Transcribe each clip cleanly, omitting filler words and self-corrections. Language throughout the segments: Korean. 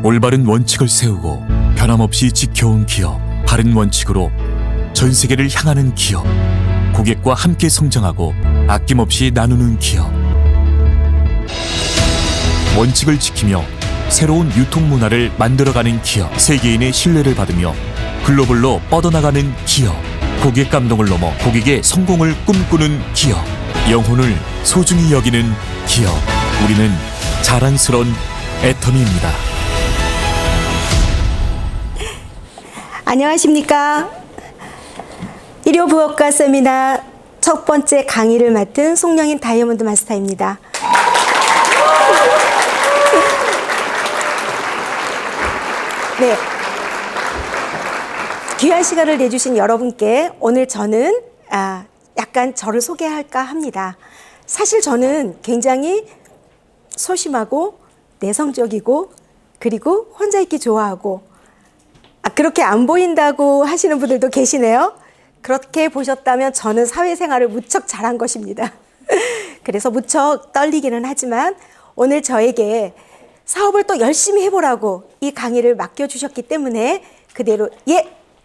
올바른 원칙을 세우고 변함없이 지켜온 기업, 바른 원칙으로 전 세계를 향하는 기업, 고객과 함께 성장하고 아낌없이 나누는 기업. 원칙을 지키며 새로운 유통 문화를 만들어가는 기업, 세계인의 신뢰를 받으며 글로벌로 뻗어나가는 기업, 고객 감동을 넘어 고객의 성공을 꿈꾸는 기업, 영혼을 소중히 여기는 기업. 우리는 자랑스러운 애터미입니다. 안녕하십니까. 일요부업과 세미나 첫 번째 강의를 맡은 송영인 다이아몬드 마스터입니다. 네, 귀한 시간을 내주신 여러분께 오늘 저는 약간 저를 소개할까 합니다. 사실 저는 굉장히 소심하고 내성적이고 그리고 혼자 있기 좋아하고 그렇게 안 보인다고 하시는 분들도 계시네요. 그렇게 보셨다면 저는 사회생활을 무척 잘한 것입니다. 그래서 무척 떨리기는 하지만 오늘 저에게 사업을 또 열심히 해보라고 이 강의를 맡겨주셨기 때문에 그대로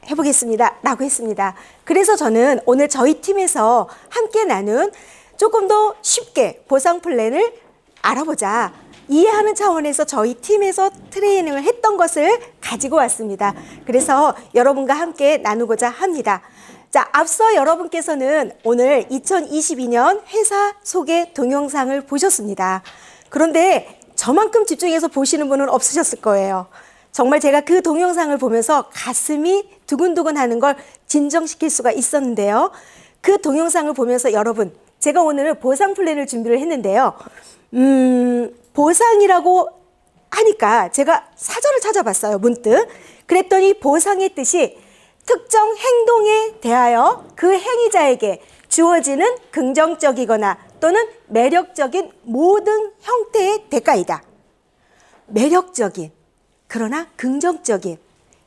해보겠습니다 라고 했습니다. 그래서 저는 오늘 저희 팀에서 함께 나눈 조금 더 쉽게 보상 플랜을 알아보자, 이해하는 차원에서 저희 팀에서 트레이닝을 했던 것을 가지고 왔습니다. 그래서 여러분과 함께 나누고자 합니다. 자, 앞서 여러분께서는 오늘 2022년 회사 소개 동영상을 보셨습니다. 그런데 저만큼 집중해서 보시는 분은 없으셨을 거예요. 정말 제가 그 동영상을 보면서 가슴이 두근두근 하는 걸 진정시킬 수가 있었는데요. 그 동영상을 보면서 여러분, 제가 오늘 보상 플랜을 준비를 했는데요. 보상이라고 하니까 제가 사전을 찾아봤어요, 문득. 그랬더니 보상의 뜻이 특정 행동에 대하여 그 행위자에게 주어지는 긍정적이거나 또는 매력적인 모든 형태의 대가이다. 매력적인, 그러나 긍정적인.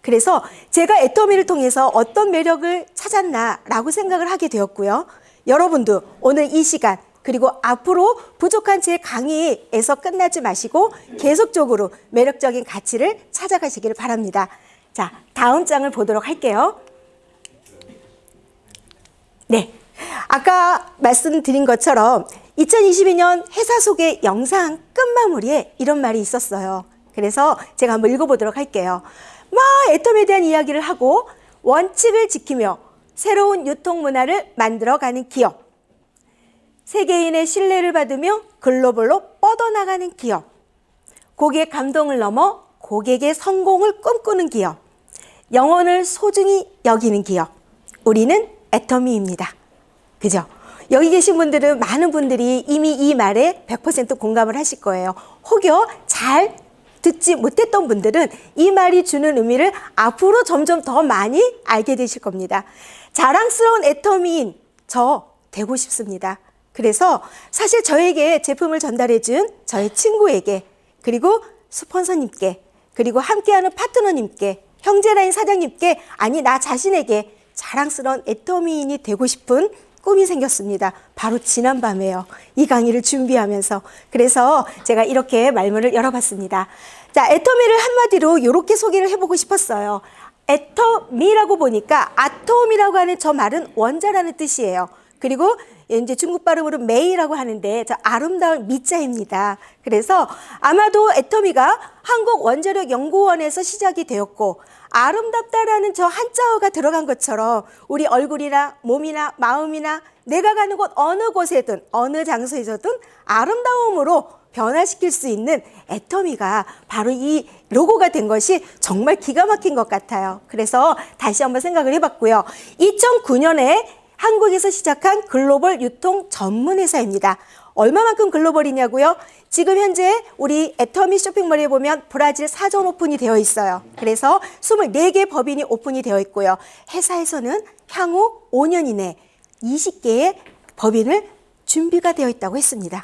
그래서 제가 애터미를 통해서 어떤 매력을 찾았나라고 생각을 하게 되었고요. 여러분도 오늘 이 시간 그리고 앞으로 부족한 제 강의에서 끝나지 마시고 계속적으로 매력적인 가치를 찾아가시기를 바랍니다. 자, 다음 장을 보도록 할게요. 네, 아까 말씀드린 것처럼 2022년 회사 소개 영상 끝마무리에 이런 말이 있었어요. 그래서 제가 한번 읽어보도록 할게요. 애터미에 대한 이야기를 하고 원칙을 지키며 새로운 유통 문화를 만들어가는 기업, 세계인의 신뢰를 받으며 글로벌로 뻗어나가는 기업, 고객 감동을 넘어 고객의 성공을 꿈꾸는 기업, 영혼을 소중히 여기는 기업. 우리는 애터미입니다. 그죠? 여기 계신 분들은 많은 분들이 이미 이 말에 100% 공감을 하실 거예요. 혹여 잘 듣지 못했던 분들은 이 말이 주는 의미를 앞으로 점점 더 많이 알게 되실 겁니다. 자랑스러운 애터미인 저 되고 싶습니다. 그래서 사실 저에게 제품을 전달해준 저의 친구에게, 그리고 스폰서님께, 그리고 함께하는 파트너님께, 형제라인 사장님께, 아니 나 자신에게 자랑스러운 애터미인이 되고 싶은 꿈이 생겼습니다. 바로 지난밤에요. 이 강의를 준비하면서. 그래서 제가 이렇게 말문을 열어봤습니다. 자, 애터미를 한마디로 이렇게 소개를 해보고 싶었어요. 애터미라고 보니까 아톰이라고 하는 저 말은 원자라는 뜻이에요. 그리고 이제 중국 발음으로 메이라고 하는데 저 아름다운 미자입니다. 그래서 아마도 애터미가 한국원자력연구원에서 시작이 되었고 아름답다라는 저 한자어가 들어간 것처럼 우리 얼굴이나 몸이나 마음이나 내가 가는 곳 어느 곳에든 어느 장소에서든 아름다움으로 변화시킬 수 있는 애터미가 바로 이 로고가 된 것이 정말 기가 막힌 것 같아요. 그래서 다시 한번 생각을 해봤고요. 2009년에 한국에서 시작한 글로벌 유통 전문 회사입니다. 얼마만큼 글로벌이냐고요? 지금 현재 우리 애터미 쇼핑몰에 보면 브라질 사전 오픈이 되어 있어요. 그래서 24개 법인이 오픈이 되어 있고요. 회사에서는 향후 5년 이내 20개의 법인을 준비가 되어 있다고 했습니다.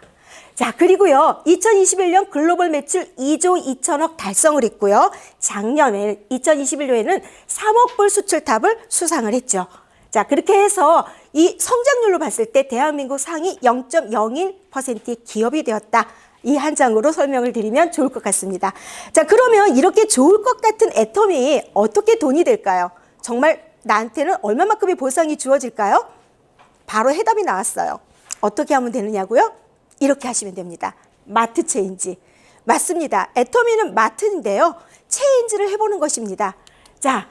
자, 그리고요, 2021년 글로벌 매출 2조 2천억 달성을 했고요. 작년에 2021년에는 3억 불 수출탑을 수상을 했죠. 자, 그렇게 해서 이 성장률로 봤을 때 대한민국 상위 0.01%의 기업이 되었다. 이 한 장으로 설명을 드리면 좋을 것 같습니다. 자, 그러면 이렇게 좋을 것 같은 애터미 어떻게 돈이 될까요? 정말 나한테는 얼마만큼의 보상이 주어질까요? 바로 해답이 나왔어요. 어떻게 하면 되느냐고요? 이렇게 하시면 됩니다. 마트 체인지. 맞습니다. 애터미는 마트인데요. 체인지를 해보는 것입니다. 자,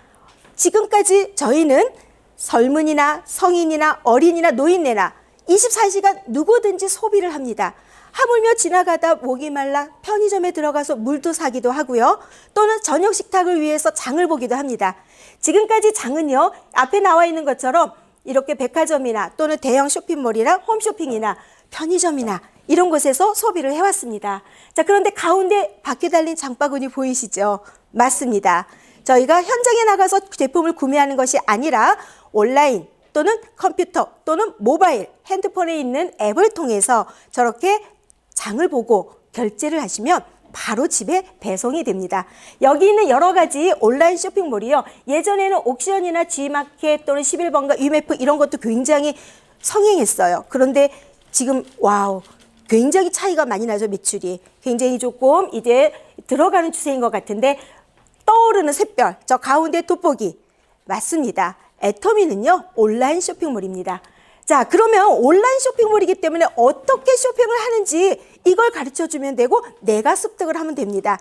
지금까지 저희는 젊은이나 성인이나 어린이나 노인네나 24시간 누구든지 소비를 합니다. 하물며 지나가다 목이 말라 편의점에 들어가서 물도 사기도 하고요. 또는 저녁 식탁을 위해서 장을 보기도 합니다. 지금까지 장은요, 앞에 나와 있는 것처럼 이렇게 백화점이나 또는 대형 쇼핑몰이나 홈쇼핑이나 편의점이나 이런 곳에서 소비를 해왔습니다. 자, 그런데 가운데 밖에 달린 장바구니 보이시죠? 맞습니다. 저희가 현장에 나가서 제품을 구매하는 것이 아니라 온라인 또는 컴퓨터 또는 모바일, 핸드폰에 있는 앱을 통해서 저렇게 장을 보고 결제를 하시면 바로 집에 배송이 됩니다. 여기 있는 여러 가지 온라인 쇼핑몰이요. 예전에는 옥션이나 G마켓 또는 11번가, 위메프 이런 것도 굉장히 성행했어요. 그런데 지금 와우, 굉장히 차이가 많이 나죠. 매출이. 굉장히 조금 이제 들어가는 추세인 것 같은데 떠오르는 샛별, 저 가운데 돋보기. 맞습니다. 애터미는요, 온라인 쇼핑몰입니다. 자, 그러면 온라인 쇼핑몰이기 때문에 어떻게 쇼핑을 하는지 이걸 가르쳐 주면 되고 내가 습득을 하면 됩니다.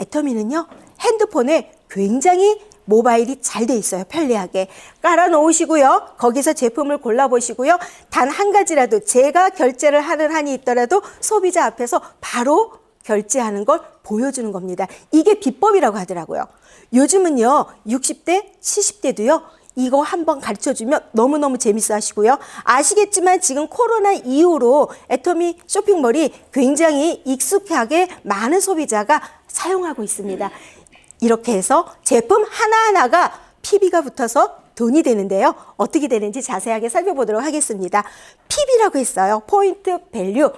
애터미는요, 핸드폰에 굉장히 모바일이 잘 돼 있어요. 편리하게. 깔아 놓으시고요. 거기서 제품을 골라보시고요. 단 한 가지라도 제가 결제를 하는 한이 있더라도 소비자 앞에서 바로 결제하는 걸 보여주는 겁니다. 이게 비법이라고 하더라고요. 요즘은요, 60대, 70대도요, 이거 한번 가르쳐주면 너무너무 재밌어 하시고요. 아시겠지만 지금 코로나 이후로 애터미 쇼핑몰이 굉장히 익숙하게 많은 소비자가 사용하고 있습니다. 이렇게 해서 제품 하나하나가 PB가 붙어서 돈이 되는데요. 어떻게 되는지 자세하게 살펴보도록 하겠습니다. PB라고 했어요. 포인트 밸류.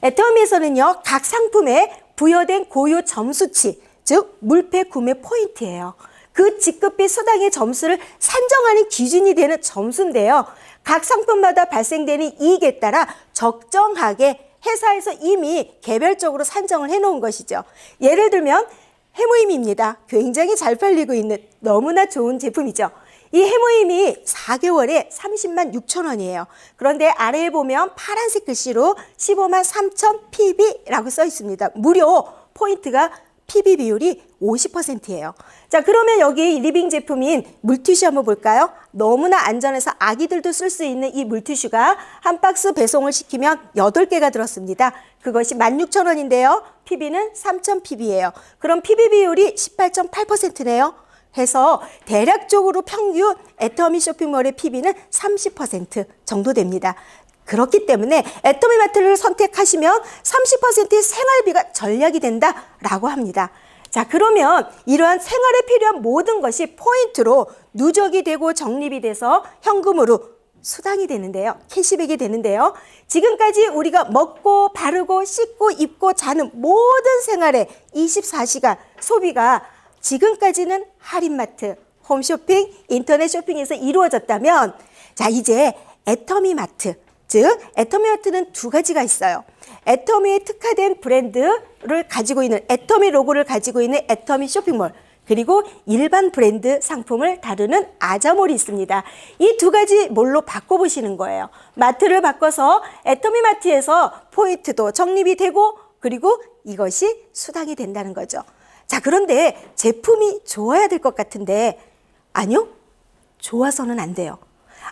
애터미에서는요, 각 상품에 부여된 고유 점수치, 즉 물패 구매 포인트예요. 그 직급비 수당의 점수를 산정하는 기준이 되는 점수인데요. 각 상품마다 발생되는 이익에 따라 적정하게 회사에서 이미 개별적으로 산정을 해놓은 것이죠. 예를 들면 해모임입니다. 굉장히 잘 팔리고 있는 너무나 좋은 제품이죠. 이 해모임이 4개월에 30만 6천 원이에요. 그런데 아래에 보면 파란색 글씨로 15만 3천 PB라고 써 있습니다. 무료 포인트가 PB 비율이 50%예요. 자, 그러면 여기 리빙 제품인 물티슈 한번 볼까요? 너무나 안전해서 아기들도 쓸 수 있는 이 물티슈가 한 박스 배송을 시키면 8개가 들었습니다. 그것이 16,000원인데요. PB는 3,000 PB예요. 그럼 PB 비율이 18.8%네요. 해서 대략적으로 평균 애터미 쇼핑몰의 PB는 30% 정도 됩니다. 그렇기 때문에 애터미 마트를 선택하시면 30%의 생활비가 절약이 된다라고 합니다. 자, 그러면 이러한 생활에 필요한 모든 것이 포인트로 누적이 되고 적립이 돼서 현금으로 수당이 되는데요. 캐시백이 되는데요. 지금까지 우리가 먹고 바르고 씻고 입고 자는 모든 생활의 24시간 소비가 지금까지는 할인마트, 홈쇼핑, 인터넷 쇼핑에서 이루어졌다면 자, 이제 애터미 마트, 즉 애터미 마트는 두 가지가 있어요. 애터미에 특화된 브랜드를 가지고 있는 애터미 로고를 가지고 있는 애터미 쇼핑몰, 그리고 일반 브랜드 상품을 다루는 아자몰이 있습니다. 이 두 가지 몰로 바꿔보시는 거예요. 마트를 바꿔서 애터미 마트에서 포인트도 적립이 되고 그리고 이것이 수당이 된다는 거죠. 자, 그런데 제품이 좋아야 될 것 같은데 아니요, 좋아서는 안 돼요.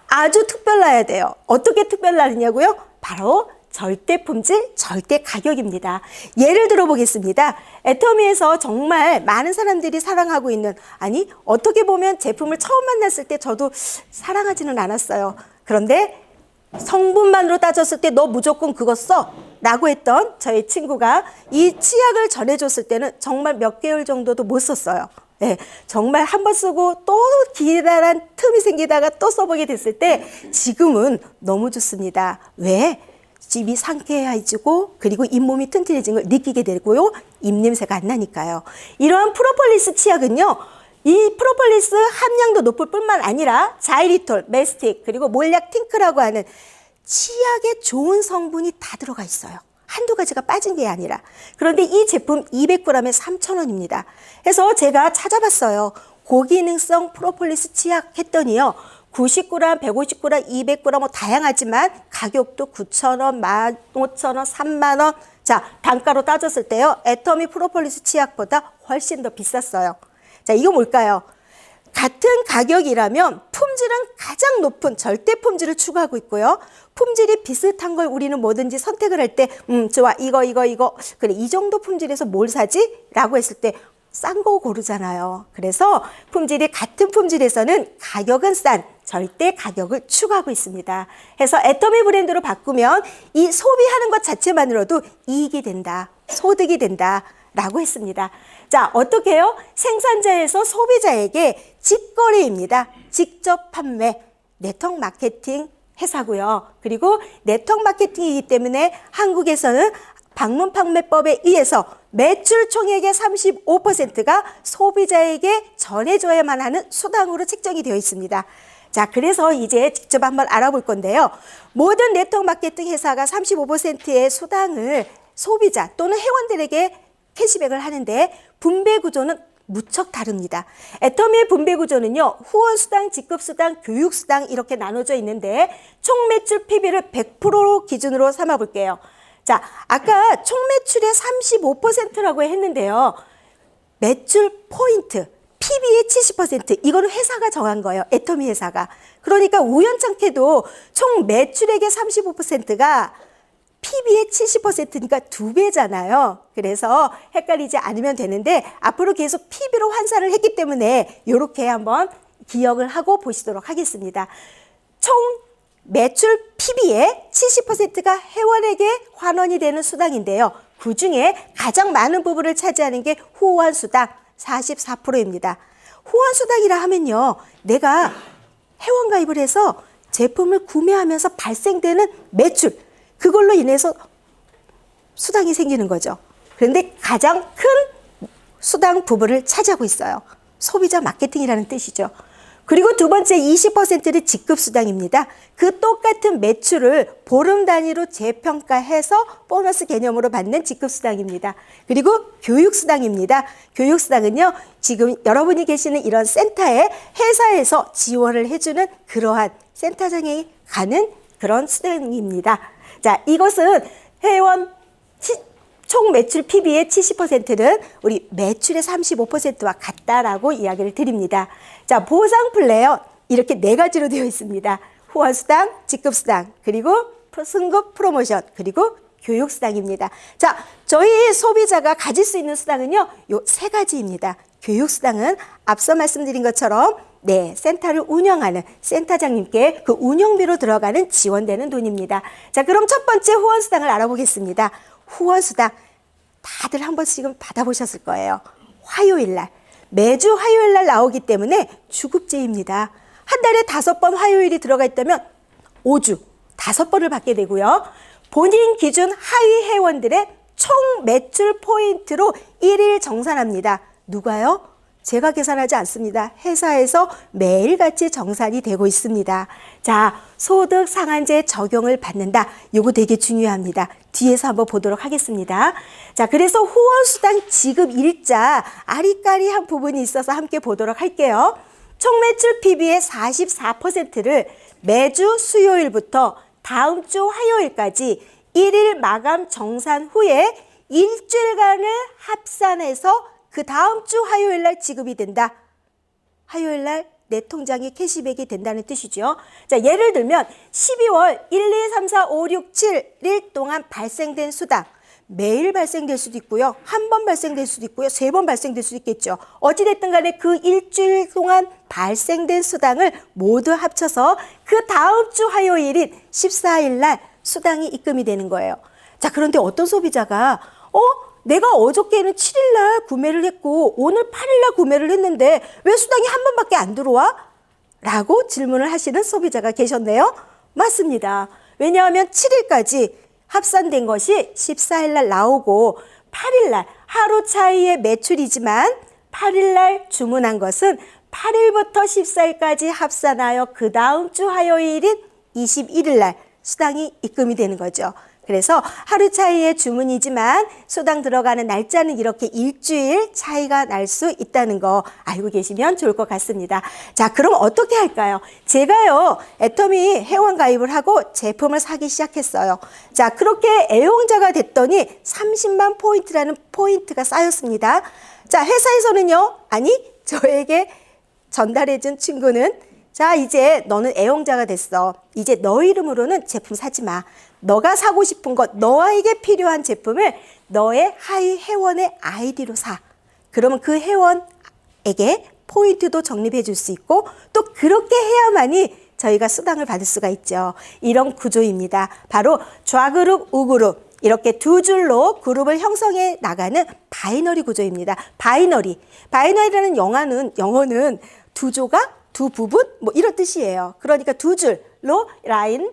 아주 특별나야 돼요. 어떻게 특별나느냐고요? 바로 절대 품질, 절대 가격입니다. 예를 들어 보겠습니다. 애터미에서 정말 많은 사람들이 사랑하고 있는, 아니 어떻게 보면 제품을 처음 만났을 때 저도 사랑하지는 않았어요. 그런데 성분만으로 따졌을 때 너 무조건 그거 써 라고 했던 저의 친구가 이 치약을 전해줬을 때는 정말 몇 개월 정도도 못 썼어요. 네, 정말 한 번 쓰고 또 기다란 틈이 생기다가 또 써보게 됐을 때 지금은 너무 좋습니다. 왜? 입이 상쾌해지고 그리고 잇몸이 튼튼해진 걸 느끼게 되고요. 입냄새가 안 나니까요. 이러한 프로폴리스 치약은요. 이 프로폴리스 함량도 높을 뿐만 아니라 자이리톨, 메스틱, 그리고 몰약 팅크라고 하는 치약에 좋은 성분이 다 들어가 있어요. 한두 가지가 빠진 게 아니라. 그런데 이 제품 200g에 3,000원입니다. 그래서 제가 찾아봤어요. 고기능성 프로폴리스 치약 했더니요. 90g, 150g, 200g 뭐 다양하지만 가격도 9,000원, 15,000원, 3만원. 자, 단가로 따졌을 때요. 애터미 프로폴리스 치약보다 훨씬 더 비쌌어요. 자, 이거 뭘까요? 같은 가격이라면 품질은 가장 높은 절대 품질을 추구하고 있고요. 품질이 비슷한 걸 우리는 뭐든지 선택을 할 때 좋아, 이거 그래, 이 정도 품질에서 뭘 사지? 라고 했을 때 싼 거 고르잖아요. 그래서 품질이 같은 품질에서는 가격은 싼 절대 가격을 추구하고 있습니다. 해서 애터미 브랜드로 바꾸면 이 소비하는 것 자체만으로도 이익이 된다, 소득이 된다 라고 했습니다. 자, 어떻게 해요? 생산자에서 소비자에게 직거래입니다. 직접 판매, 네트워크 마케팅 회사고요. 그리고 네트워크 마케팅이기 때문에 한국에서는 방문 판매법에 의해서 매출 총액의 35%가 소비자에게 전해줘야만 하는 수당으로 책정이 되어 있습니다. 자, 그래서 이제 직접 한번 알아볼 건데요. 모든 네트워크 마케팅 회사가 35%의 수당을 소비자 또는 회원들에게 캐시백을 하는데 분배 구조는 무척 다릅니다. 애터미의 분배 구조는요. 후원수당, 직급수당, 교육수당 이렇게 나눠져 있는데 총 매출 PB를 100%로 기준으로 삼아 볼게요. 자, 아까 총 매출의 35%라고 했는데요. 매출 포인트, PB의 70%, 이거는 회사가 정한 거예요. 애터미 회사가. 그러니까 우연찮게도 총 매출액의 35%가 PB의 70%니까 2배잖아요. 그래서 헷갈리지 않으면 되는데 앞으로 계속 PB로 환산을 했기 때문에 이렇게 한번 기억을 하고 보시도록 하겠습니다. 총 매출 PB의 70%가 회원에게 환원이 되는 수당인데요. 그중에 가장 많은 부분을 차지하는 게 후원수당 44%입니다. 후원수당이라 하면요. 내가 회원가입을 해서 제품을 구매하면서 발생되는 매출, 그걸로 인해서 수당이 생기는 거죠. 그런데 가장 큰 수당 부분을 차지하고 있어요. 소비자 마케팅이라는 뜻이죠. 그리고 두 번째 20%는 직급수당입니다. 그 똑같은 매출을 보름 단위로 재평가해서 보너스 개념으로 받는 직급수당입니다. 그리고 교육수당입니다. 교육수당은요, 지금 여러분이 계시는 이런 센터에 회사에서 지원을 해주는 그러한 센터장에 가는 그런 수당입니다. 자, 이것은 회원 총 매출 PB의 70%는 우리 매출의 35%와 같다라고 이야기를 드립니다. 자, 보상 플레이어 이렇게 4가지로 되어 있습니다. 후원수당, 직급수당, 그리고 승급 프로모션, 그리고 교육수당입니다. 자, 저희 소비자가 가질 수 있는 수당은요, 요 3가지입니다. 교육수당은 앞서 말씀드린 것처럼 센터를 운영하는 센터장님께 그 운영비로 들어가는 지원되는 돈입니다. 자, 그럼 첫 번째 후원수당을 알아보겠습니다. 후원수당 다들 한 번씩은 받아보셨을 거예요. 화요일날, 매주 화요일날 나오기 때문에 주급제입니다. 한 달에 5번 화요일이 들어가 있다면 5주 5번을 받게 되고요. 본인 기준 하위 회원들의 총 매출 포인트로 1일 정산합니다. 누가요? 제가 계산하지 않습니다. 회사에서 매일같이 정산이 되고 있습니다. 자, 소득 상한제 적용을 받는다. 요거 되게 중요합니다. 뒤에서 한번 보도록 하겠습니다. 자, 그래서 후원수당 지급 일자 아리까리한 부분이 있어서 함께 보도록 할게요. 총 매출 PB의 44%를 매주 수요일부터 다음 주 화요일까지 1일 마감 정산 후에 일주일간을 합산해서 그 다음 주 화요일 날 지급이 된다. 화요일 날 내 통장에 캐시백이 된다는 뜻이죠. 자, 예를 들면 12월 1, 2, 3, 4, 5, 6, 7일 동안 발생된 수당. 매일 발생될 수도 있고요. 한 번 발생될 수도 있고요. 3번 발생될 수도 있겠죠. 어찌됐든 간에 그 일주일 동안 발생된 수당을 모두 합쳐서 그 다음 주 화요일인 14일 날 수당이 입금이 되는 거예요. 자, 그런데 어떤 소비자가 내가 어저께는 7일 날 구매를 했고 오늘 8일 날 구매를 했는데 왜 수당이 한 번밖에 안 들어와? 라고 질문을 하시는 소비자가 계셨네요. 맞습니다. 왜냐하면 7일까지 합산된 것이 14일 날 나오고 8일 날 하루 차이의 매출이지만 8일 날 주문한 것은 8일부터 14일까지 합산하여 그 다음 주 화요일인 21일 날 수당이 입금이 되는 거죠. 그래서 하루 차이의 주문이지만 수당 들어가는 날짜는 이렇게 일주일 차이가 날 수 있다는 거 알고 계시면 좋을 것 같습니다. 자, 그럼 어떻게 할까요? 제가요, 애터미 회원 가입을 하고 제품을 사기 시작했어요. 자, 그렇게 애용자가 됐더니 30만 포인트라는 포인트가 쌓였습니다. 자, 회사에서는요, 아니, 저에게 전달해준 친구는 자, 이제 너는 애용자가 됐어. 이제 너 이름으로는 제품 사지 마. 너가 사고 싶은 것, 너에게 필요한 제품을 너의 하위 회원의 아이디로 사. 그러면 그 회원에게 포인트도 적립해 줄 수 있고 또 그렇게 해야만이 저희가 수당을 받을 수가 있죠. 이런 구조입니다. 바로 좌그룹, 우그룹 이렇게 두 줄로 그룹을 형성해 나가는 바이너리 구조입니다. 바이너리라는 영어는 두 조각, 두 부분 뭐 이런 뜻이에요. 그러니까 두 줄로 라인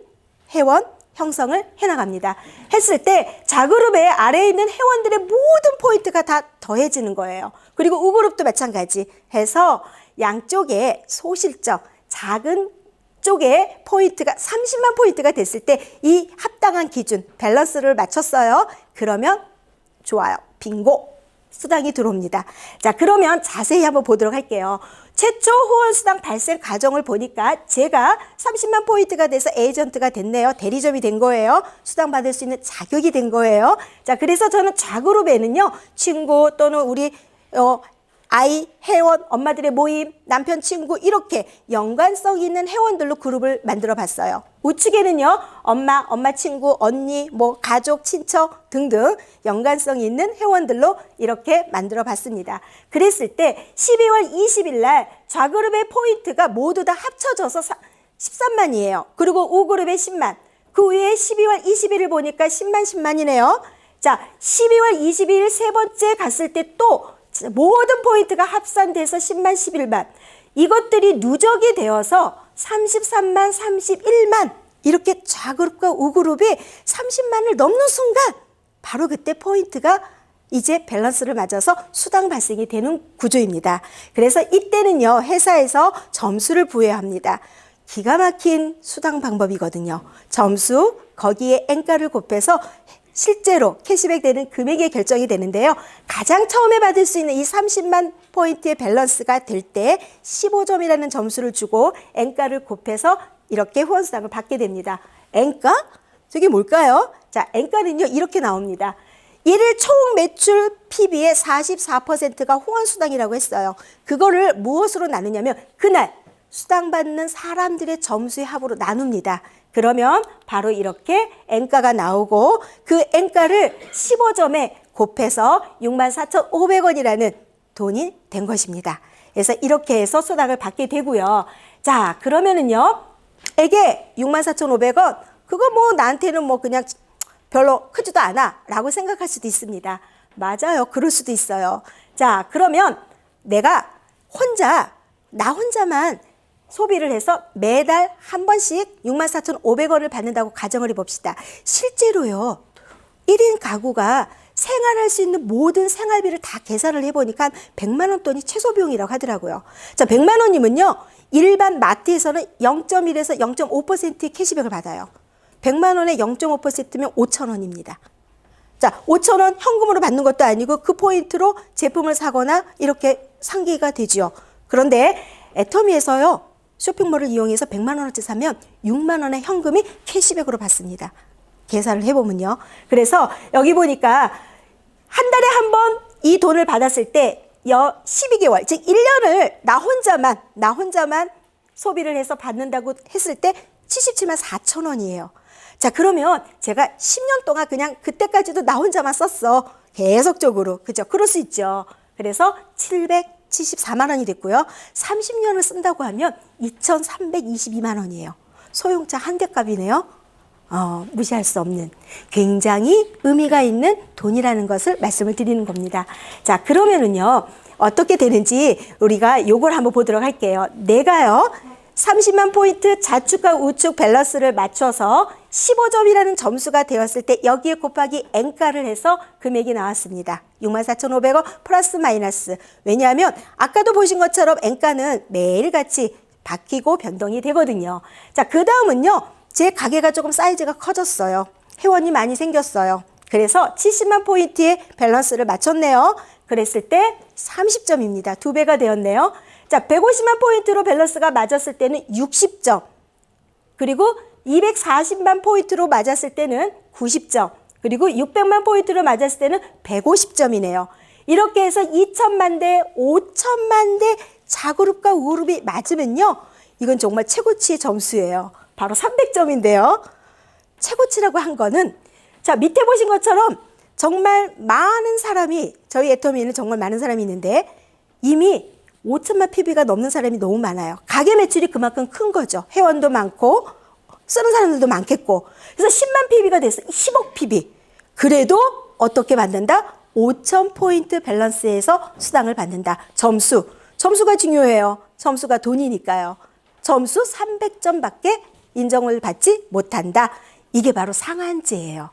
회원 형성을 해나갑니다. 했을 때 좌그룹의 아래에 있는 회원들의 모든 포인트가 다 더해지는 거예요. 그리고 우그룹도 마찬가지 해서 양쪽에 소실적 작은 쪽에 포인트가 30만 포인트가 됐을 때 이 합당한 기준 밸런스를 맞췄어요. 그러면 좋아요. 빙고 수당이 들어옵니다. 자, 그러면 자세히 한번 보도록 할게요. 최초 후원 수당 발생 과정을 보니까 제가 30만 포인트가 돼서 에이전트가 됐네요. 대리점이 된 거예요. 수당 받을 수 있는 자격이 된 거예요. 자, 그래서 저는 좌그룹에는요, 친구 또는 우리 아이, 회원, 엄마들의 모임, 남편, 친구 이렇게 연관성 있는 회원들로 그룹을 만들어 봤어요. 우측에는요, 엄마 친구, 언니, 뭐 가족, 친척 등등 연관성 있는 회원들로 이렇게 만들어 봤습니다. 그랬을 때 12월 20일 날 좌그룹의 포인트가 모두 다 합쳐져서 13만이에요. 그리고 우그룹의 10만. 그 위에 12월 20일을 보니까 10만이네요. 자, 12월 22일 세 번째 갔을 때 또 모든 포인트가 합산돼서 10만, 11만. 이것들이 누적이 되어서 33만, 31만. 이렇게 좌그룹과 우그룹이 30만을 넘는 순간 바로 그때 포인트가 이제 밸런스를 맞아서 수당 발생이 되는 구조입니다. 그래서 이때는요, 회사에서 점수를 부여합니다. 기가 막힌 수당 방법이거든요. 점수, 거기에 N가를 곱해서 실제로 캐시백 되는 금액이 결정이 되는데요. 가장 처음에 받을 수 있는 이 30만 포인트의 밸런스가 될 때 15점이라는 점수를 주고 N가를 곱해서 이렇게 후원수당을 받게 됩니다. N가? 저게 뭘까요? 자, N가는요, 이렇게 나옵니다. 1일 총 매출 PB의 44%가 후원수당이라고 했어요. 그거를 무엇으로 나누냐면 그날 수당받는 사람들의 점수의 합으로 나눕니다. 그러면 바로 이렇게 N가가 나오고 그 N가를 15점에 곱해서 64,500원이라는 돈이 된 것입니다. 그래서 이렇게 해서 수당을 받게 되고요. 자, 그러면은요, 이게 64,500원, 그거 뭐 나한테는 뭐 그냥 별로 크지도 않아 라고 생각할 수도 있습니다. 맞아요. 그럴 수도 있어요. 자, 그러면 내가 나 혼자만 소비를 해서 매달 한 번씩 64,500원을 받는다고 가정을 해봅시다. 실제로요, 1인 가구가 생활할 수 있는 모든 생활비를 다 계산을 해보니까 100만 원 돈이 최소 비용이라고 하더라고요. 자, 100만 원이면요, 일반 마트에서는 0.1에서 0.5%의 캐시백을 받아요. 100만 원에 0.5%면 5천 원입니다. 자, 5천 원 현금으로 받는 것도 아니고 그 포인트로 제품을 사거나 이렇게 상기가 되지요. 그런데 애터미에서요, 쇼핑몰을 이용해서 100만 원어치 사면 6만 원의 현금이 캐시백으로 받습니다. 계산을 해보면요. 그래서 여기 보니까 한 달에 한 번 이 돈을 받았을 때 12개월, 즉 1년을 나 혼자만 소비를 해서 받는다고 했을 때 77만 4천 원이에요. 자, 그러면 제가 10년 동안 그냥 그때까지도 나 혼자만 썼어. 계속적으로. 그죠? 그럴 수 있죠. 그래서 774만 원이 됐고요. 30년을 쓴다고 하면 2,322만 원이에요. 소형차 한 대 값이네요. 무시할 수 없는 굉장히 의미가 있는 돈이라는 것을 말씀을 드리는 겁니다. 자, 그러면은요, 어떻게 되는지 우리가 요걸 한번 보도록 할게요. 내가요, 30만 포인트 좌측과 우측 밸런스를 맞춰서 15점이라는 점수가 되었을 때 여기에 곱하기 N가를 해서 금액이 나왔습니다. 64,500원 플러스 마이너스. 왜냐하면 아까도 보신 것처럼 N가는 매일같이 바뀌고 변동이 되거든요. 자, 그 다음은요, 제 가게가 조금 사이즈가 커졌어요. 회원이 많이 생겼어요. 그래서 70만 포인트의 밸런스를 맞췄네요. 그랬을 때 30점입니다. 2배가 되었네요. 자, 150만 포인트로 밸런스가 맞았을 때는 60점. 그리고 240만 포인트로 맞았을 때는 90점. 그리고 600만 포인트로 맞았을 때는 150점이네요. 이렇게 해서 2천만 대, 5천만 대 자그룹과 우그룹이 맞으면요. 이건 정말 최고치의 점수예요. 바로 300점인데요. 최고치라고 한 거는 자, 밑에 보신 것처럼 정말 많은 사람이 저희 애터미에는 정말 많은 사람이 있는데 이미 5천만 PB가 넘는 사람이 너무 많아요. 가계 매출이 그만큼 큰 거죠. 회원도 많고 쓰는 사람들도 많겠고. 그래서 10만 PB가 됐어. 10억 PB. 그래도 어떻게 받는다? 5,000포인트 밸런스에서 수당을 받는다. 점수. 점수가 중요해요. 점수가 돈이니까요. 점수 300점밖에 인정을 받지 못한다. 이게 바로 상한제예요.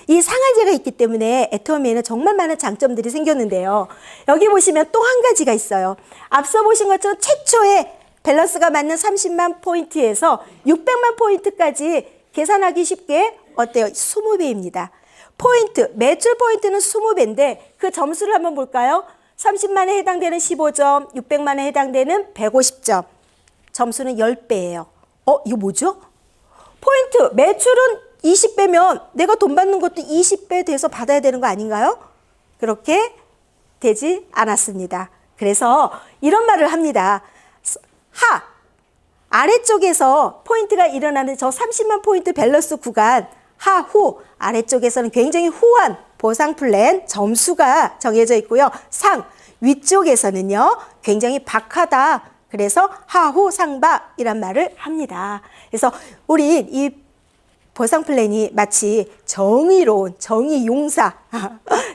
이 상한제가 있기 때문에 애터미에는 정말 많은 장점들이 생겼는데요. 여기 보시면 또 한 가지가 있어요. 앞서 보신 것처럼 최초의 밸런스가 맞는 30만 포인트에서 600만 포인트까지 계산하기 쉽게 어때요? 20배입니다. 포인트, 매출 포인트는 20배인데 그 점수를 한번 볼까요? 30만에 해당되는 15점, 600만에 해당되는 150점. 점수는 10배예요. 이거 뭐죠? 포인트, 매출은 20배면 내가 돈 받는 것도 20배 돼서 받아야 되는 거 아닌가요? 그렇게 되지 않았습니다. 그래서 이런 말을 합니다. 아래쪽에서 포인트가 일어나는 저 30만 포인트 밸런스 구간 하후 아래쪽에서는 굉장히 후한 보상 플랜 점수가 정해져 있고요. 위쪽에서는요 굉장히 박하다. 그래서 하후 상박이란 말을 합니다. 그래서 우리 이 보상 플랜이 마치 정의로운 정의용사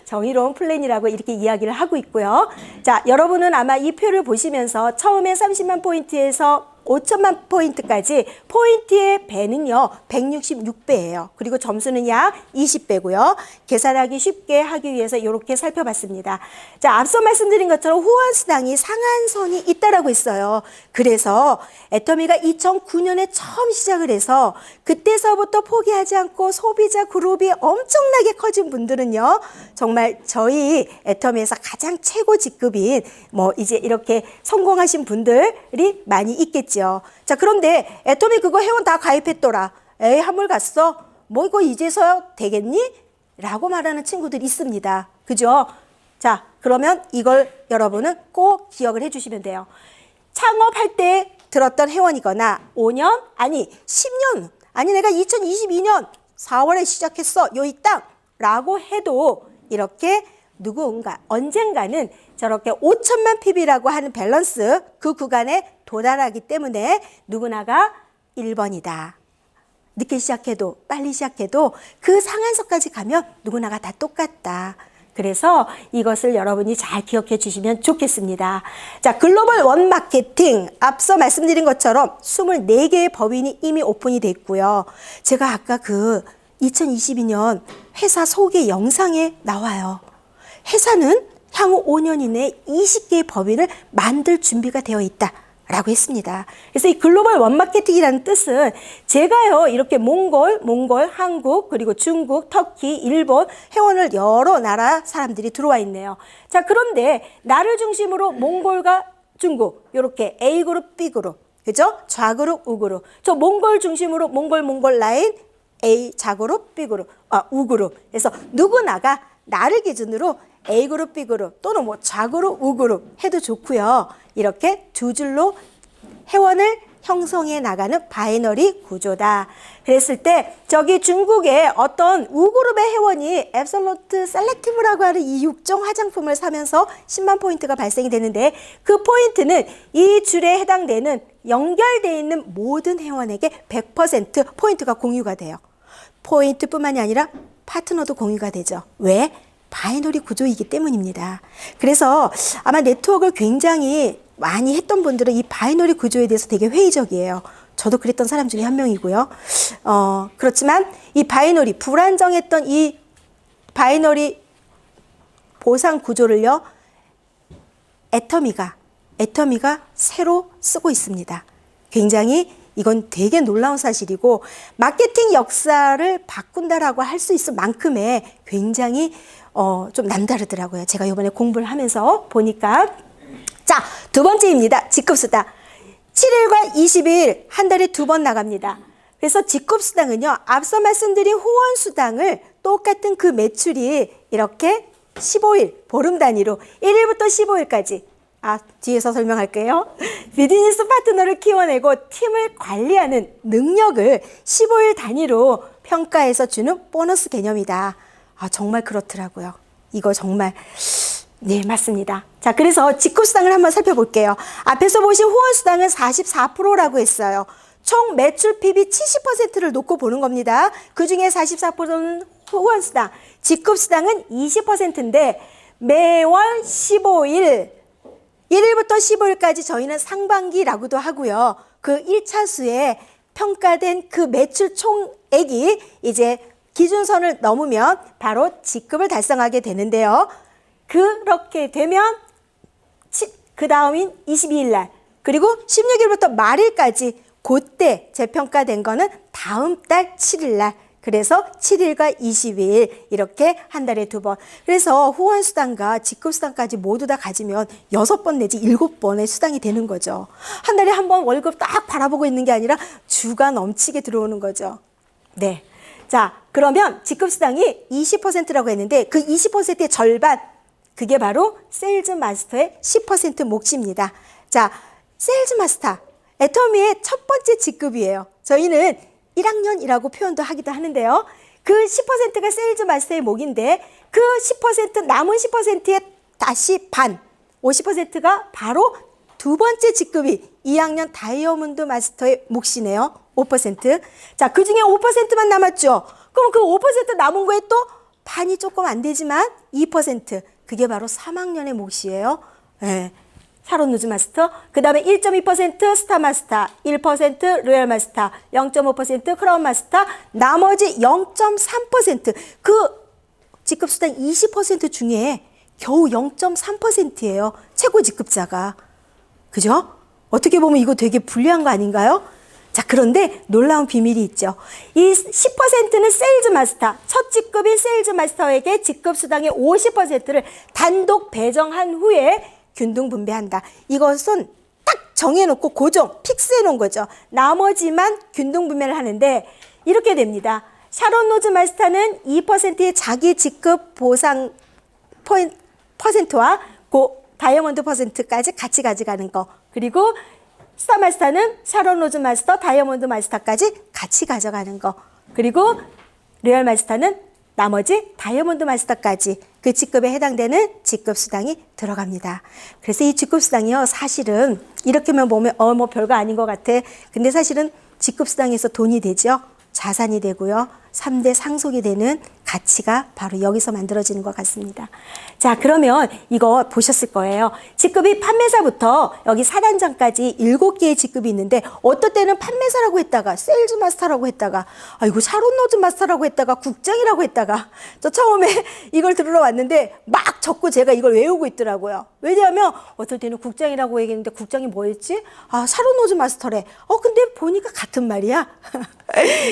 정의로운 플랜이라고 이렇게 이야기를 하고 있고요. 자, 여러분은 아마 이 표를 보시면서 처음에 30만 포인트에서 5천만 포인트까지 포인트의 배는요 166배예요. 그리고 점수는 약 20배고요. 계산하기 쉽게 하기 위해서 이렇게 살펴봤습니다. 자, 앞서 말씀드린 것처럼 후원수당이 상한선이 있다라고 했어요. 그래서 애터미가 2009년에 처음 시작을 해서 그때서부터 포기하지 않고 소비자 그룹이 엄청나게 커진 분들은요 정말 저희 애터미에서 가장 최고 직급인 이제 이렇게 성공하신 분들이 많이 있겠죠. 자, 그런데 애터미 그거 회원 다 가입했더라. 에이, 한물 갔어. 이거 이제서야 되겠니? 라고 말하는 친구들이 있습니다. 그죠? 자, 그러면 이걸 여러분은 꼭 기억을 해주시면 돼요. 창업할 때 들었던 회원이거나 5년, 아니 10년, 아니 내가 2022년 4월에 시작했어. 요 이 땅 라고 해도 이렇게 누군가 언젠가는 저렇게 5천만 PB라고 하는 밸런스 그 구간에 도달하기 때문에 누구나가 1번이다. 늦게 시작해도 빨리 시작해도 그 상한선까지 가면 누구나가 다 똑같다. 그래서 이것을 여러분이 잘 기억해 주시면 좋겠습니다. 자, 글로벌 원 마케팅 앞서 말씀드린 것처럼 24개의 법인이 이미 오픈이 됐고요. 제가 아까 그 2022년 회사 소개 영상에 나와요. 회사는 향후 5년 이내에 20개의 법인을 만들 준비가 되어 있다. 라고 했습니다. 그래서 이 글로벌 원마케팅이라는 뜻은 제가요 이렇게 몽골, 한국, 그리고 중국, 터키, 일본 회원을 여러 나라 사람들이 들어와 있네요. 자, 그런데 나를 중심으로 몽골과 중국 이렇게 A그룹, B그룹, 그죠? 좌그룹, 우그룹. 저 몽골 중심으로 몽골 라인 A 좌그룹, B그룹, 우그룹. 그래서 누구나가 나를 기준으로 A그룹, B그룹 또는 좌그룹, 우그룹 해도 좋고요. 이렇게 두 줄로 회원을 형성해 나가는 바이너리 구조다. 그랬을 때 저기 중국의 어떤 우그룹의 회원이 앱솔루트 셀렉티브라고 하는 이 6종 화장품을 사면서 10만 포인트가 발생이 되는데 그 포인트는 이 줄에 해당되는 연결되어 있는 모든 회원에게 100% 포인트가 공유가 돼요. 포인트뿐만이 아니라 파트너도 공유가 되죠. 왜? 바이너리 구조이기 때문입니다. 그래서 아마 네트워크를 굉장히 많이 했던 분들은 이 바이너리 구조에 대해서 되게 회의적이에요. 저도 그랬던 사람 중에 한 명이고요. 그렇지만 이 바이너리, 불안정했던 이 바이너리 보상 구조를요, 애터미가 새로 쓰고 있습니다. 굉장히 이건 되게 놀라운 사실이고 마케팅 역사를 바꾼다라고 할 수 있을 만큼의 굉장히 좀 남다르더라고요. 제가 이번에 공부를 하면서 보니까. 자, 두 번째입니다. 직급수당. 7일과 20일 한 달에 2번 나갑니다. 그래서 직급수당은요, 앞서 말씀드린 후원수당을 똑같은 그 매출이 이렇게 15일, 보름 단위로 1일부터 15일까지, 뒤에서 설명할게요. 비즈니스 파트너를 키워내고 팀을 관리하는 능력을 15일 단위로 평가해서 주는 보너스 개념이다. 정말 그렇더라고요. 이거 정말. 네, 맞습니다. 자, 그래서 직급수당을 한번 살펴볼게요. 앞에서 보신 후원수당은 44%라고 했어요. 총 매출 PB 70%를 놓고 보는 겁니다. 그 중에 44%는 후원수당, 직급수당은 20%인데 매월 15일, 1일부터 15일까지 저희는 상반기라고도 하고요. 그 1차수에 평가된 그 매출 총액이 이제 기준선을 넘으면 바로 직급을 달성하게 되는데요. 그렇게 되면 그 다음인 22일 날 그리고 16일부터 말일까지 그때 재평가된 거는 다음 달 7일 날. 그래서 7일과 20일 이렇게 한 달에 2번. 그래서 후원수당과 직급수당까지 모두 다 가지면 6번 내지 7번의 수당이 되는 거죠. 한 달에 한 번 월급 딱 바라보고 있는 게 아니라 주가 넘치게 들어오는 거죠. 네. 자, 그러면 직급수당이 20%라고 했는데 그 20%의 절반, 그게 바로 세일즈 마스터의 10% 몫입니다. 자, 세일즈 마스터, 애터미의 첫 번째 직급이에요. 저희는 1학년이라고 표현도 하기도 하는데요. 그 10%가 세일즈 마스터의 몫인데 그 10% 남은 10%의 다시 반, 50%가 바로 두 번째 직급이 2학년 다이아몬드 마스터의 몫이네요. 5%. 자, 그 중에 5%만 남았죠. 그럼 그 5% 남은 거에 또 반이 조금 안 되지만 2%. 그게 바로 3학년의 몫이에요. 네. 샤론 루즈 마스터, 그 다음에 1.2% 스타 마스터, 1% 로얄 마스터, 0.5% 크라운 마스터, 나머지 0.3%, 그 직급수당 20% 중에 겨우 0.3%예요. 최고 직급자가. 그죠? 어떻게 보면 이거 되게 불리한 거 아닌가요? 자, 그런데 놀라운 비밀이 있죠. 이 10%는 세일즈 마스터, 첫 직급인 세일즈 마스터에게 직급수당의 50%를 단독 배정한 후에 균등 분배한다. 이것은 딱 정해놓고 고정, 픽스해 놓은 거죠. 나머지만 균등 분배를 하는데 이렇게 됩니다. 샤론 로즈 마스터는 2%의 자기 직급 보상 퍼센트와 다이아몬드 퍼센트까지 같이 가져가는 거. 그리고 스타 마스터는 샤론 로즈 마스터, 다이아몬드 마스터까지 같이 가져가는 거. 그리고 로얄 마스터는 나머지 다이아몬드 마스터까지 그 직급에 해당되는 직급 수당이 들어갑니다. 그래서 이 직급 수당이요, 사실은 이렇게만 보면 뭐 별거 아닌 것 같아. 근데 사실은 직급 수당에서 돈이 되죠. 자산이 되고요. 3대 상속이 되는 가치가 바로 여기서 만들어지는 것 같습니다. 자, 그러면 이거 보셨을 거예요. 직급이 판매사부터 여기 사단장까지 7개의 직급이 있는데 어떨 때는 판매사라고 했다가 세일즈 마스터라고 했다가 이거 샤론 로즈 마스터라고 했다가 국장이라고 했다가 저 처음에 이걸 들으러 왔는데 막 적고 제가 이걸 외우고 있더라고요. 왜냐하면 어떨 때는 국장이라고 얘기했는데 국장이 뭐였지? 샤론 로즈 마스터래. 근데 보니까 같은 말이야.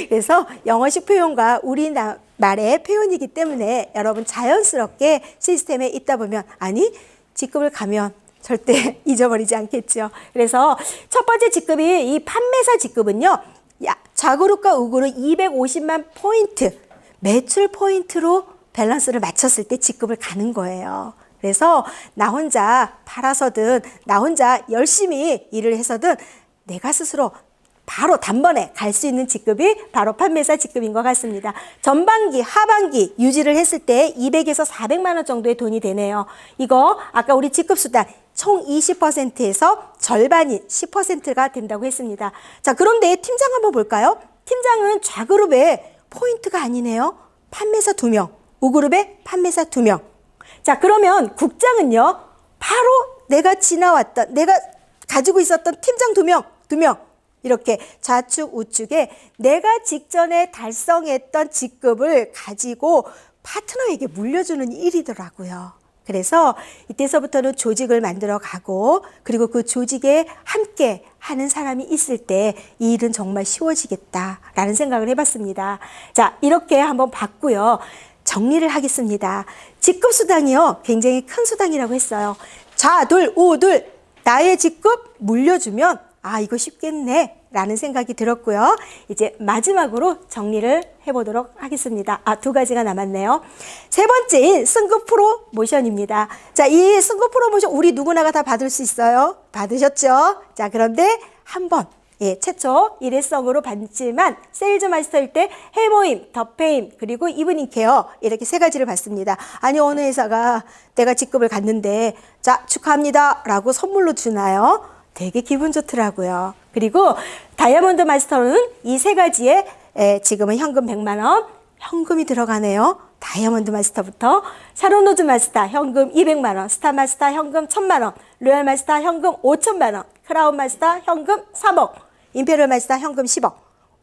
그래서 영어식 표현과 우리말의 표현이기 때문에 여러분 자연스럽게 시스템에 있다 보면 직급을 가면 절대 잊어버리지 않겠죠. 그래서 첫 번째 직급이 이 판매사 직급은요. 좌그룹과 우그룹 250만 포인트 매출 포인트로 밸런스를 맞췄을 때 직급을 가는 거예요. 그래서 나 혼자 팔아서든 나 혼자 열심히 일을 해서든 내가 스스로 바로 단번에 갈 수 있는 직급이 바로 판매사 직급인 것 같습니다. 전반기, 하반기 유지를 했을 때 200에서 400만 원 정도의 돈이 되네요. 이거 아까 우리 직급수당 총 20%에서 절반인 10%가 된다고 했습니다. 자, 그런데 팀장 한번 볼까요? 팀장은 좌그룹의 포인트가 아니네요. 판매사 2명, 우그룹의 판매사 2명. 자, 그러면 국장은요. 바로 내가 가지고 있었던 팀장 2명. 이렇게 좌측 우측에 내가 직전에 달성했던 직급을 가지고 파트너에게 물려주는 일이더라고요. 그래서 이때서부터는 조직을 만들어 가고 그리고 그 조직에 함께 하는 사람이 있을 때 이 일은 정말 쉬워지겠다라는 생각을 해봤습니다. 자, 이렇게 한번 봤고요. 정리를 하겠습니다. 직급수당이요. 굉장히 큰 수당이라고 했어요. 좌둘, 우둘, 나의 직급 물려주면 아, 이거 쉽겠네 라는 생각이 들었고요. 이제 마지막으로 정리를 해보도록 하겠습니다. 아, 두 가지가 남았네요. 세 번째인 승급 프로모션입니다. 자, 이 승급 프로모션 우리 누구나가 다 받을 수 있어요. 받으셨죠? 자, 그런데 한번 최초 일회성으로 받지만 세일즈 마스터일 때 해모임, 더페임, 그리고 이브닝 케어 이렇게 세 가지를 받습니다. 아니 어느 회사가 내가 직급을 갔는데 자 축하합니다 라고 선물로 주나요? 되게 기분 좋더라고요. 그리고 다이아몬드 마스터는 이 세 가지에 지금은 현금 100만 원 현금이 들어가네요. 다이아몬드 마스터부터 샤론로즈 마스터 현금 200만 원, 스타 마스터 현금 1000만 원, 로얄 마스터 현금 5천만 원, 크라운 마스터 현금 3억, 임페리얼 마스터 현금 10억,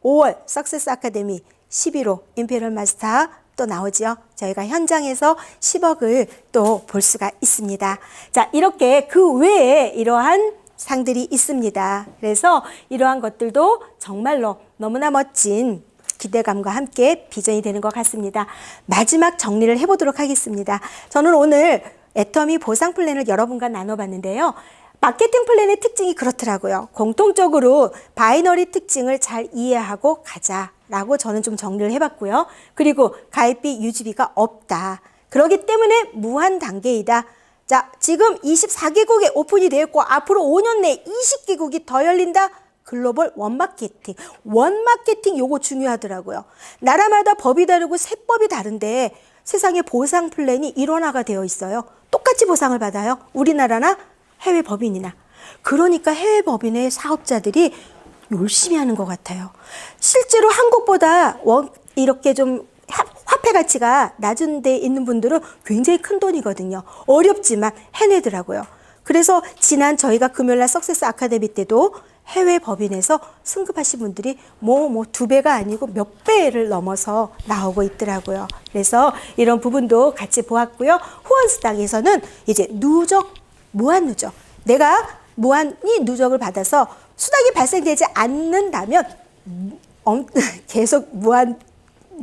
5월 석세스 아카데미 11호 임페리얼 마스터 또 나오죠. 저희가 현장에서 10억을 또 볼 수가 있습니다. 자, 이렇게 그 외에 이러한 상들이 있습니다. 그래서 이러한 것들도 정말로 너무나 멋진 기대감과 함께 비전이 되는 것 같습니다. 마지막 정리를 해보도록 하겠습니다. 저는 오늘 애터미 보상 플랜을 여러분과 나눠봤는데요. 마케팅 플랜의 특징이 그렇더라고요. 공통적으로 바이너리 특징을 잘 이해하고 가자라고 저는 좀 정리를 해봤고요. 그리고 가입비, 유지비가 없다. 그렇기 때문에 무한 단계이다. 자, 지금 24개국에 오픈이 되어 있고 앞으로 5년 내에 20개국이 더 열린다. 글로벌 원마케팅. 원마케팅 요거 중요하더라고요. 나라마다 법이 다르고 세법이 다른데 세상에 보상 플랜이 일원화가 되어 있어요. 똑같이 보상을 받아요. 우리나라나 해외 법인이나. 그러니까 해외 법인의 사업자들이 열심히 하는 것 같아요. 실제로 한국보다 이렇게 좀 화폐 가치가 낮은 데 있는 분들은 굉장히 큰 돈이거든요. 어렵지만 해내더라고요. 그래서 지난 저희가 금요일날 석세스 아카데미 때도 해외 법인에서 승급하신 분들이 뭐 2배가 아니고 몇 배를 넘어서 나오고 있더라고요. 그래서 이런 부분도 같이 보았고요. 후원수당에서는 이제 누적, 무한 누적. 내가 무한히 누적을 받아서 수당이 발생되지 않는다면 계속 무한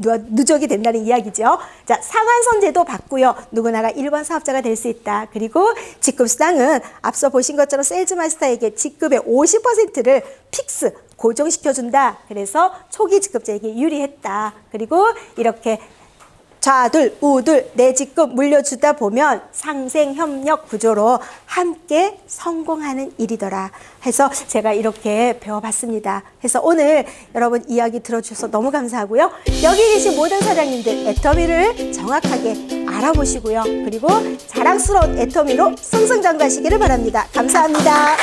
누적이 된다는 이야기죠. 자, 상한선제도 받고요. 누구나가 1번 사업자가 될 수 있다. 그리고 직급수당은 앞서 보신 것처럼 세일즈 마스터에게 직급의 50%를 픽스 고정시켜준다. 그래서 초기 직급자에게 유리했다. 그리고 이렇게 좌둘, 우둘, 내 직급 물려주다 보면 상생협력 구조로 함께 성공하는 일이더라 해서 제가 이렇게 배워봤습니다. 그래서 오늘 여러분 이야기 들어주셔서 너무 감사하고요. 여기 계신 모든 사장님들 애터미를 정확하게 알아보시고요. 그리고 자랑스러운 애터미로 승승장구하시기를 바랍니다. 감사합니다.